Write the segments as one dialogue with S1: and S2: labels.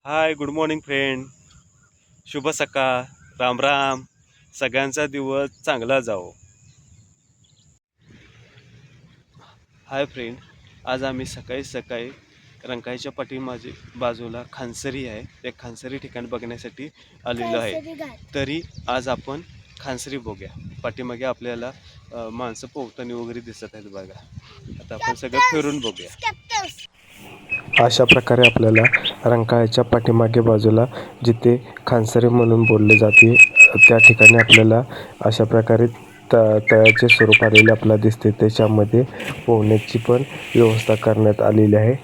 S1: हाय, good morning friend. शुभ सकाळ. राम राम. सगळ्यांचा दिवस चांगला जाओ. हाय फ्रेंड, आज आम्ही सकाळी सकाळी रंकाळ्याच्या पाठीमागे बाजूला खानसरी आहे, त्या खानसरी ठिकाण बघण्यासाठी आलेलो आहे. तरी आज आपण खानसरी बघूया. पाठीमागे आपल्याला माणसं पोहताना वगैरे दिसत आहेत बघा. आता आपण सगळं फिरून बघूया. अशा प्रकारे आपल्याला रंकाळ्याच्या पाठीमागे बाजूला जिथे खानसरी म्हणून बोलले जाते त्या ठिकाणी आपल्याला अशा प्रकारे तळ्याचे स्वरूप आलेले आपल्याला दिसते. त्याच्यामध्ये पोहण्याची पण व्यवस्था करण्यात आलेली आहे.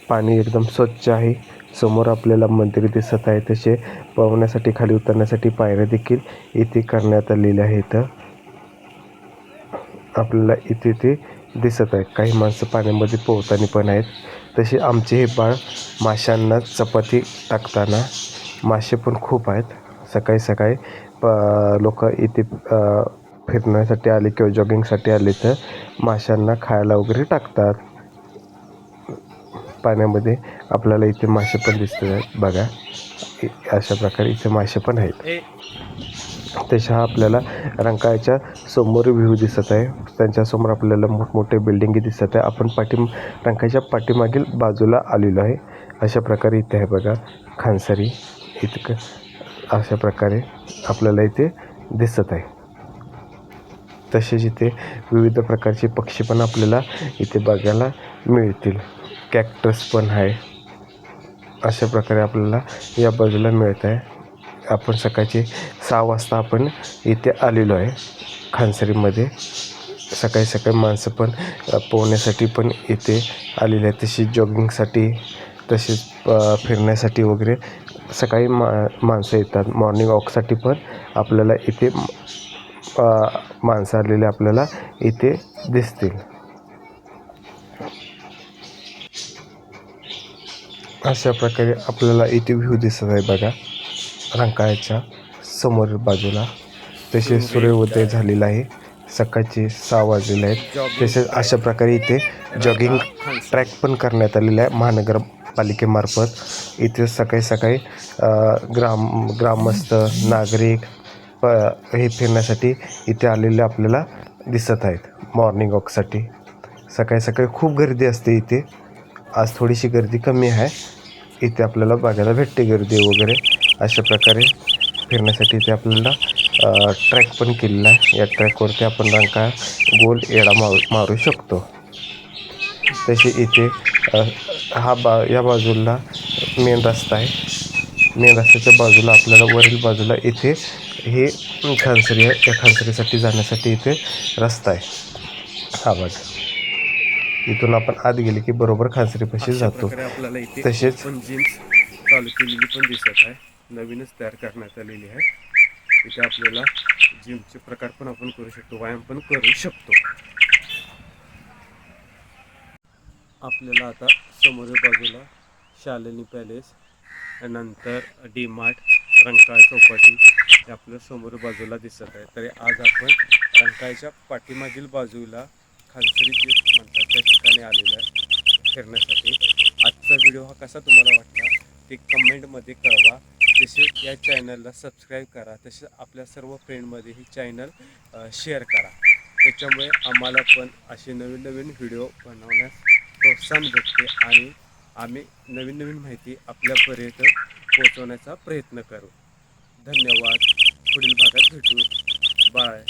S1: पाणी एकदम स्वच्छ आहे. समोर आपल्याला मंदिर दिसत आहे. तसे पोहण्यासाठी खाली उतरण्यासाठी पायऱ्या देखील इथे करण्यात आलेल्या आहेत. आपल्याला इथे ते दिसत आहे. काही माणसं पाण्यामध्ये पोहताना पण आहेत. तसे आमचे हे बाळ माशांना चपाती टाकताना मासे पण खूप आहेत. सकाळी सकाळी लोक इथे फिरण्यासाठी आले किंवा जॉगिंगसाठी आले तर माशांना खायला वगैरे टाकतात. पाण्यामध्ये आपल्याला इथे मासे पण दिसत आहेत बघा. अशा प्रकारे इथे मासे पण आहेत. तशा आपल्याला रंकाळ्याच्या समोर व्ह्यू दिसत आहे. त्यांच्यासमोर आपल्याला मोठमोठे बिल्डिंगी दिसत आहे. आपण रंकाळ्याच्या पाठीमागील बाजूला आलेलो आहे. अशा प्रकारे इथे आहे बघा खानसरी. इतकं अशा प्रकारे आपल्याला इथे दिसत आहे. तसेच इथे विविध प्रकारचे पक्षी पण आपल्याला इथे बघायला मिळतील. कॅक्टस पण आहे. अशा प्रकारे आपल्याला या बाजूला मिळत आहे. आपण सकाळचे 6 वाजता आपण इथे आलेलो आहे खानसरीमध्ये. सकाळी सकाळी माणसं पण पोहण्यासाठी पण इथे आलेले आहेत. तशी जॉगिंगसाठी तसेच फिरण्यासाठी वगैरे सकाळी माणसं येतात. मॉर्निंग वॉकसाठी पण आपल्याला इथे माणसं आलेले आपल्याला इथे दिसतील. अशा प्रकारे आपल्याला इथे व्ह्यू दिसत आहे बघा रंकाळ्याच्या समोर बाजूला. तसेच सूर्योदय झालेला आहे. सकाळचे 6 वाजलेले आहेत. तसेच अशा प्रकारे इथे जॉगिंग ट्रॅक पण करण्यात आलेला आहे महानगरपालिकेमार्फत. इथे सकाळी सकाळी ग्रामस्थ नागरिक हे फिरण्यासाठी इथे आलेले आपल्याला दिसत आहेत. मॉर्निंग वॉकसाठी सकाळी सकाळी खूप गर्दी असते इथे. आज थोडीशी गर्दी कमी आहे. इथे आपल्याला बघायला भेटते गर्दी वगैरे. अशा प्रकारे फिरण्यासाठी इथे आपल्याला ट्रॅक पण केलेला आहे. या ट्रॅकवरती आपण रंकाळा गोल येडा मारू शकतो. तसे इथे या बाजूला मेन रस्ता आहे. मेन रस्त्याच्या बाजूला आपल्याला वरील बाजूला इथे हे खानसरी आहे. या खानसरीसाठी जाण्यासाठी इथे रस्ता आहे. हा बघा, इथून आपण आत गेले की बरोबर खानसरीपाशी जातो. तसेच
S2: पण जीन्स चालू केलेली पण दिसत आहे. नवीनच तयार करण्यात आलेली आहे. इथे आपल्याला जिमचे प्रकार पण आपण करू शकतो, व्यायाम पण करू शकतो. आपल्याला आता समोरच्या बाजूला शालिनी पॅलेस, नंतर डी मार्ट, रंकाळा चौपाटी हे आपल्या समोर बाजूला दिसत आहे. तरी आज आपण रंकाळ्याच्या पाठीमागील बाजूला खानसरी जे म्हणतात त्या ठिकाणी आलेलं आहे फिरण्यासाठी. आजचा व्हिडिओ हा कसा तुम्हाला वाटला ते कमेंटमध्ये कळवा. तसेच या चॅनलला सबस्क्राईब करा. तसेच आपल्या सर्व फ्रेंडमध्ये ही चॅनल शेअर करा. त्याच्यामुळे आम्हाला पण असे नवीन नवीन व्हिडिओ बनवण्यास प्रोत्साहन भेटते आणि आम्ही नवीन नवीन माहिती आपल्यापर्यंत पोहोचवण्याचा प्रयत्न करू. धन्यवाद. पुढील भागात भेटू. बाय.